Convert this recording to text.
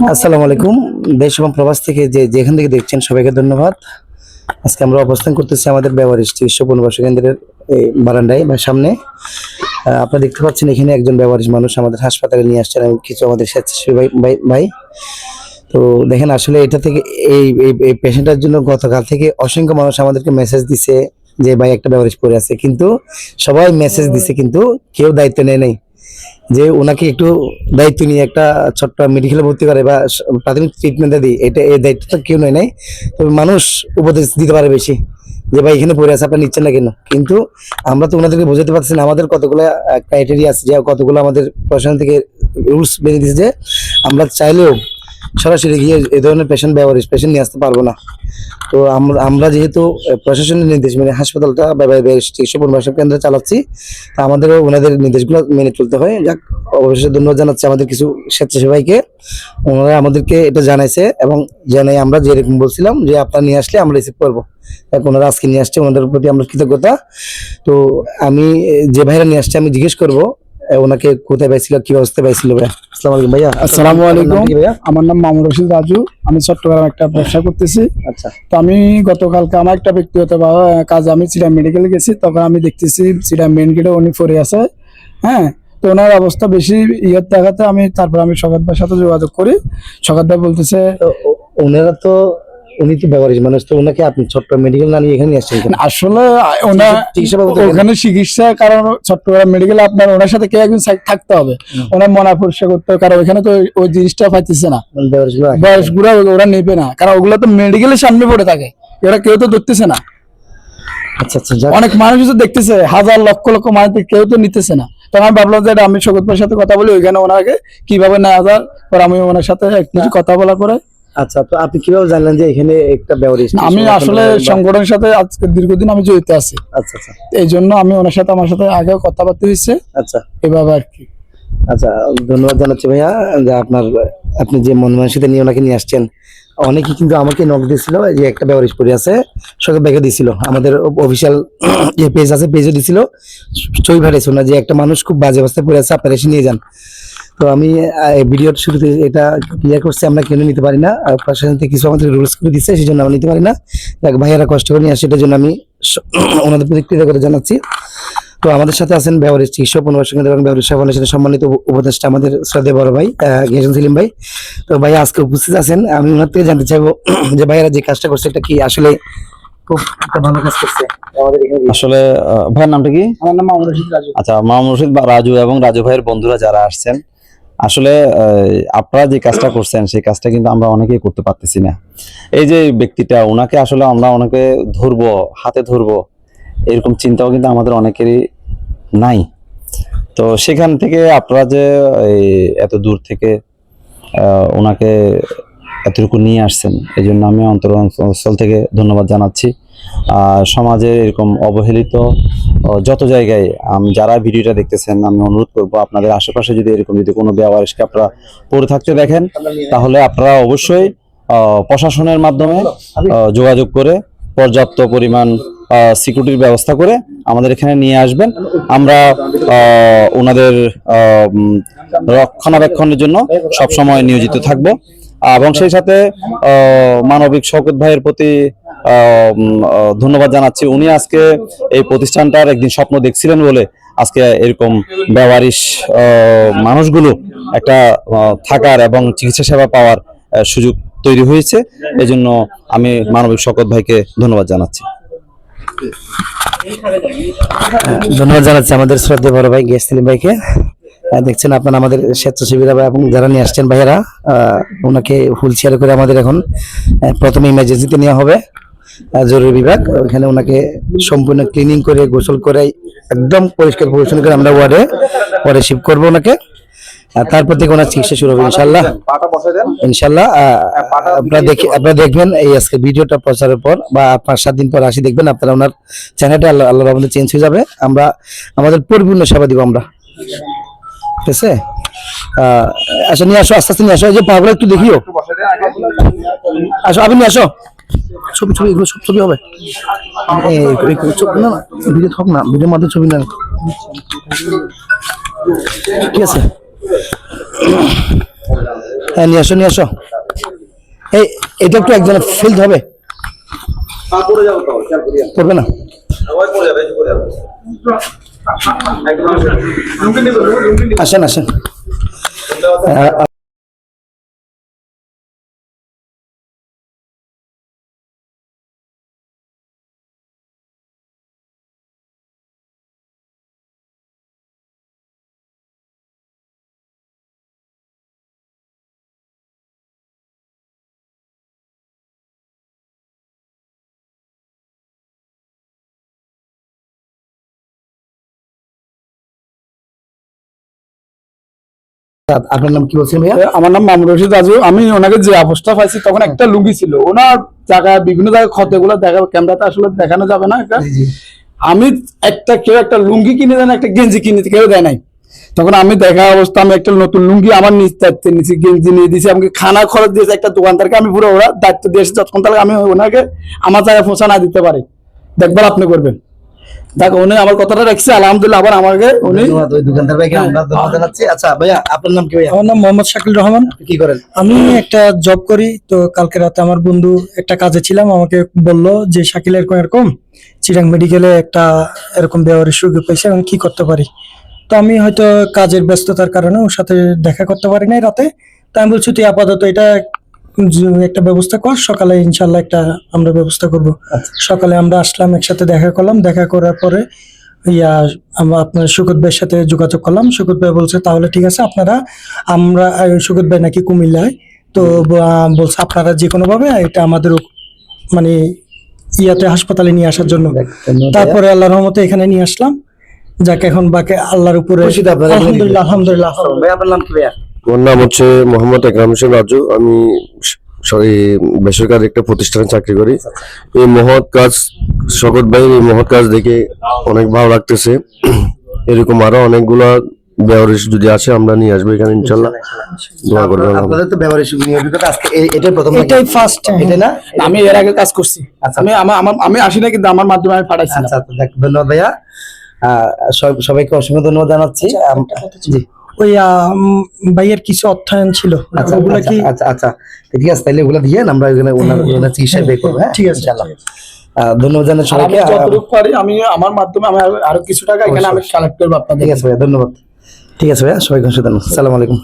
আসসালামু আলাইকুম। দেশ এবং প্রবাস থেকে যেখান থেকে দেখছেন সবাইকে ধন্যবাদ। আজকে আমরা অবস্থান করতেছি আমাদের ব্যবহারিক চিকিৎসা পুনর্বাসন কেন্দ্রের এই বারান্দায় বা সামনে। আপনারা দেখতে পাচ্ছেন এখানে একজন ব্যবহারিক মানুষ আমাদের হাসপাতালে নিয়ে আসছেন এবং কিছু আমাদের স্বেচ্ছাসেবী ভাই। তো দেখেন আসলে এটা থেকে এই পেশেন্টের জন্য গতকাল থেকে অসংখ্য মানুষ আমাদেরকে মেসেজ দিছে যে ভাই একটা ব্যবহারিক পড়ে আছে, কিন্তু সবাই মেসেজ দিছে কিন্তু কেউ দায়িত্ব নেয় নাই যে ওনাকে একটু দায়িত্ব নিয়ে একটা ছোট্ট মেডিকেলে ভর্তি করে বা প্রাথমিক ট্রিটমেন্ট দিই, এটা এই দায়িত্বটা কেউ নেয় নাই। তবে মানুষ উপদেশ দিতে পারে বেশি যে ভাই এখানে পড়ে আছে আপনারা নিচ্ছেন না কেন, কিন্তু আমরা তো ওনাদেরকে বোঝাতে পারছি না। আমাদের কতগুলো ক্রাইটেরিয়া আছে, যে কতগুলো আমাদের প্রশাসন থেকে রুলস বেঁধে দিয়েছে যে আমরা চাইলেও সরাসরি গিয়ে এই ধরনের পেশেন্ট পেশেন্ট নিয়ে আসতে পারবো না। তো আমরা যেহেতু প্রশাসনের নির্দেশ মানে হাসপাতালটা চিকিৎসা পুনর্বাসন কেন্দ্রে চালাচ্ছি, তা আমাদেরও ওনাদের নির্দেশগুলো মেনে চলতে হয়। যাক, অবশ্যই ধন্যবাদ জানাচ্ছি আমাদের কিছু স্বেচ্ছাসেবীকে, ওনারা আমাদেরকে এটা জানাইছে এবং জানাই আমরা যেরকম বলছিলাম যে আপনারা নিয়ে আসলে আমরা রিসিভ করবো, ওনারা আজকে নিয়ে আসছে, ওনাদের প্রতি আমরা কৃতজ্ঞতা। তো আমি যে ভাইরা নিয়ে আসছে আমি জিজ্ঞেস করবো ওনাকে কোথায় পাইছিল, কি অবস্থা পাইছিল। ভাইয়া আসসালামু আলাইকুম। ভাইয়া আসসালামু আলাইকুম। ভাইয়া আমার নাম মামুন রশিদ রাজু, আমি চট্টগ্রাম একটা ব্যবসা করতেছি। আচ্ছা তো আমি গতকালকে আমার একটা ব্যক্তিগত কাজে আমি চিড়া মেডিকেলে গেছি, তখন আমি দেখতেছি চিড়া মেন গেটে উনি পড়ে আছে। হ্যাঁ, তো ওনার অবস্থা বেশি ইয়ে দেখাতে তারপর আমি সকাত ভাইয়ের সাথে যোগাযোগ করি। সকাত ভাই বলতেছে ওনারা তো উনি তো ব্যবহারিক মানুষ, তো ওনাকে আপনি ছোট্ট মেডিকেল না নিয়ে এখানে আসছেন কেন? আসলে ওনার চিকিৎসা বাবদ ওখানে চিকিৎসা, কারণ চট্টগ্রাম মেডিকেলে আপনার ওনার সাথে কেউ একজন থাকতে হবে, ওনার মনা পরিষ্কার করতে হবে, কারণ ওখানে তো ওই জিনিসটা পাইতেছে না। বয়স গুলা ওরা নেবে না, কারণ ওগুলো তো মেডিকেলের সামনে পড়ে থাকে, এরা কেউ তো ধরতেছে না। আচ্ছা আচ্ছা, যাক। অনেক মানুষ তো দেখতেছে, হাজার লক্ষ লক্ষ মানুষ, কেউ তো নিতেছে না। তখন আমি ভাবলাম যে আমি শোকত ভাইয়ের সাথে কথা বলি, ওইখানে ওনাকে কিভাবে নেওয়া যায়, পর আমি ওনার সাথে কিছু কথা বলা করে। আচ্ছা, তো আপনি কিভাবে জানলেন যে এখানে একটা ব্যবহারিক? আমি আসলে সংগঠনের সাথে আজকে দীর্ঘদিন আমি জড়িত আছি। আচ্ছা আচ্ছা, এই জন্য আমি আমার সাথে আগেও কথাবার্তা হয়েছে আচ্ছা এভাবে আর কি। আচ্ছা, ধন্যবাদ জানাচ্ছি ভাইয়া যে আপনি যে মন মানসিকতা নিয়ে ওনাকে নিয়ে আসছেন। অনেকে কিন্তু আমাকে নক দিয়েছিল যে একটা ব্যবহারিক পড়ে আছে, সকাল ব্যাগে দিছিল, আমাদের অফিসিয়াল যে পেজ আছে পেজে দিছিল, ছবি পাঠিয়েছিল না যে একটা মানুষ খুব বাজে অবস্থায় পড়ে আছে, আপনারা এসে নিয়ে যান। তো আমি ভিডিওর শুরুতে এটা ক্লিয়ার করছি, আমরা কেন নিতে পারি না, প্রশাসন থেকে কিছু আমাদের রুলস করে দিচ্ছে, সেই জন্য আমরা নিতে পারি না। দেখ ভাইয়ারা কষ্ট করে নিয়ে আসে, সেটার জন্য আমি ওনাদের প্রতি কৃতজ্ঞতা জানাচ্ছি। তো আমাদের সাথে আছেন ব্যবহারিক চিকিৎসা পুনর্বাসন কেন্দ্র এবং ব্যবহারিক সেবা ফাউন্ডেশনের সম্মানিত উপদেষ্টা আমাদের শ্রদ্ধেয় বড় ভাই গিয়াসুদ্দিন সেলিম ভাই। তো ভাই আজকে উপস্থিত আছেন, আমি ওনার থেকে জানতে চাইবো যে ভাইয়ারা যে কাজটা করছে এটা কি আসলে খুব একটা ভালো কাজ করছে আমাদের এখানে? আসলে ভাইয়ের নামটা কি? আমার নাম মামুন রশিদ রাজু। আচ্ছা, মামুন রশিদ বা রাজু এবং রাজু ভাইয়ের বন্ধুরা যারা আসছেন, আসলে আপনারা যে কাজটা করছেন সেই কাজটা কিন্তু আমরা অনেকেই করতে পারতেছি না। এই যে ব্যক্তিটা, ওনাকে আসলে আমরা অনেকে ধরবো, হাতে ধরবো, এরকম চিন্তাও কিন্তু আমাদের অনেকেরই নাই। তো সেখান থেকে আপনারা যে এত দূর থেকে ওনাকে এতটুকু নিয়ে আসছেন, এই জন্য আমি অন্তরস্থল থেকে ধন্যবাদ জানাচ্ছি। সমাজে এরকম অবহেলিত যত জায়গায় যারা ভিডিওটা দেখতেছেন, আমি অনুরোধ করবো আপনাদের আশেপাশে যদি এরকম কোনো ব্যবহারিককে আপনারা পড়ে থাকতে দেখেন, তাহলে আপনারা অবশ্যই প্রশাসনের মাধ্যমে যোগাযোগ করে পর্যাপ্ত পরিমাণ সিকিউরিটির ব্যবস্থা করে আমাদের এখানে নিয়ে আসবেন। আমরা ওনাদের রক্ষণাবেক্ষণের জন্য সবসময় নিয়োজিত থাকব এবং সেই সাথে মানবিক শওকত ভাইয়ের প্রতি ধন্যবাদ জানাচ্ছি। উনি আজকে এই প্রতিষ্ঠানটার একদিন স্বপ্ন দেখছিলেন বলে আজকে এরকম ব্যবহারিক মানুষগুলো একটা থাকার এবং চিকিৎসা সেবা পাওয়ার সুযোগ তৈরি হয়েছে। এজন্য আমি মানবিক শওকত ভাইকে ধন্যবাদ জানাচ্ছি। ধন্যবাদ জানাচ্ছি আমাদের শ্রদ্ধেয় বড় ভাই গিয়াসুদ্দিন সেলিম ভাইকে। দেখছেন আপনারা আমাদের স্বেচ্ছাসেবীরা এবং যারা নিয়ে আসছেন ভাইয়েরা, ওনাকে হুইল চেয়ারে করে আমাদের এখন প্রথমে ইমার্জেন্সিতে নেওয়া হবে জরুরি বিভাগ। ওখানে ওনাকে সম্পূর্ণ ক্লিনিং করে গোসল করে একদম পরিষ্কার পরিচ্ছন্ন করে আমরা ওয়ার্ডে শিফট করবো ওনাকে। তারপর থেকে ওনার চিকিৎসা শুরু হবে ইনশাল্লাহ। ইনশাল্লাহ আপনারা দেখবেন এই আজকে ভিডিওটা প্রচারের পর বা 5-7 দিন পর আসি দেখবেন আপনারা ওনার চ্যানেলটা আল্লাহর রহমতে চেঞ্জ হয়ে যাবে। আমরা আমাদের পরিপূর্ণ সেবা দিব আমরা, ঠিক আছে? আচ্ছা, নিয়ে আসো, আস্তে আস্তে নিয়ে আসো, এই যে পাগুলো একটু দেখিও। আসো, আপনি নিয়ে আসো, ছবি এগুলো সব ছবি হবে না, ভিডিও থাক না, ভিডিওর মাধ্যমে ছবি না, ঠিক আছে? হ্যাঁ, নিয়ে আসো এই এটা একটু একজনের ফিল্ড হবে, করবে না? আসেন আপনার নাম কি বলছেন ভাইয়া? আমার নাম মামুন রশিদ রাজু। আমি ওনাকে যে অবস্থা পাইছি তখন একটা লুঙ্গি ছিল, ওনার জায়গায় বিভিন্ন জায়গায় ক্ষতগুলো দেখা, ক্যামেরাতে আসলে দেখানো যাবে না এটা। আমি কেউ একটা লুঙ্গি কিনে দেয় না, একটা গেঞ্জি কিনে কেউ দেয় নাই। তখন আমি দেখা অবস্থা, আমি একটা নতুন লুঙ্গি আমার নিজ দায়িত্বে নিচে গেঞ্জি নিয়ে দিয়েছি, আমাকে খানা খরচ দিয়েছে একটা দোকানদারকে, আমি পুরো ওরা দায়িত্ব দিয়েছি যতক্ষণ তাহলে আমি ওনাকে আমার জায়গায় পৌঁছা না দিতে পারি, দেখবার আপনি করবেন। দেখ উনি আমার কথাটা রাখছে, আলহামদুলিল্লাহ। আবার আমাকে উনি ওই দোকানদার ভাইকে আমরা ধন্যবাদ জানাচ্ছি। আচ্ছা ভাইয়া, আপনার নাম কি ভাইয়া? আমার নাম মোহাম্মদ শাকিল রহমান। কি করেন? আমি একটা জব করি। তো কালকে রাতে আমার বন্ধু একটা কাজে ছিলাম, আমাকে বললো যে শাকিল এরকম চিরাং মেডিকেলে একটা এরকম ব্যবহারের সুযোগ পাইছে, আমি কি করতে পারি। তো আমি হয়তো কাজের ব্যস্ততার কারণে ওর সাথে দেখা করতে পারি নাই রাতে। তো আমি বলছি তুই আপাতত এটা একটা ব্যবস্থা কর, সকালে ইনশাল্লাহ একটা আমরা ব্যবস্থা করব। সকালে আমরা আসলাম, একসাথে দেখা করলাম। দেখা করার পরে আমরা আপনার সুকত ভাইয়ের সাথে যোগাযোগ করলাম। সুকত ভাই বলছে তাহলে ঠিক আছে, সুকত ভাই নাকি কুমিল্লায়। তো বলছে আপনারা যে কোনো ভাবে এটা আমাদের মানে হাসপাতালে নিয়ে আসার জন্য। তারপরে আল্লাহর রহমতে এখানে নিয়ে আসলাম। যাকে এখন বাকি আল্লাহর উপরে আলহামদুলিল্লাহ। ভাই আপনার নাম কি ভাইয়া? আমার নাম হচ্ছে মোহাম্মদ একরাম হোসেন রাজু। আমি বেসরকারি একটা প্রতিষ্ঠানে চাকরি করি। এই মহৎ কাজ, শকত ভাইয়ের এই মহৎ কাজ দেখে অনেক ভালো লাগতেছে। এরকম আরো অনেকগুলা বেওয়ারিশ যদি আসে আমরা নিয়ে আসবো এখানে ইনশাল্লাহ। দোয়া করবেন। আপনাদের তো ব্যবহারিক অভিজ্ঞতা আজকে এটাই প্রথম, এটাই ফার্স্ট। এটা না? আমি এর আগে কাজ করছি। আমি আমি আসি না, কিন্তু আমার মাধ্যমে আমি পাঠাইছি। আচ্ছা, ধন্যবাদ ভাইয়া। সবাইকে অসংখ্য ধন্যবাদ জানাচ্ছি। জি, ওই ভাইয়ের কিছু অর্থায়ন ছিল, ওগুলা কি? আচ্ছা ঠিক আছে, তাহলে ওগুলা দিয়ে আমরা ওনার চিকিৎসা বের করবো। হ্যাঁ, ঠিক আছে, ইনশাআল্লাহ। ধন্যবাদ জানাই আমি সবাইকে। যতটুকু পারি আমি আমার মাধ্যমে আমি আরো কিছু টাকা এখানে আমি কালেক্ট করবো আপনাদের। ঠিক আছে ভাইয়া, ধন্যবাদ। ঠিক আছে ভাইয়া, সবাইকে অসংখ্য ধন্যবাদ। আসসালামু আলাইকুম।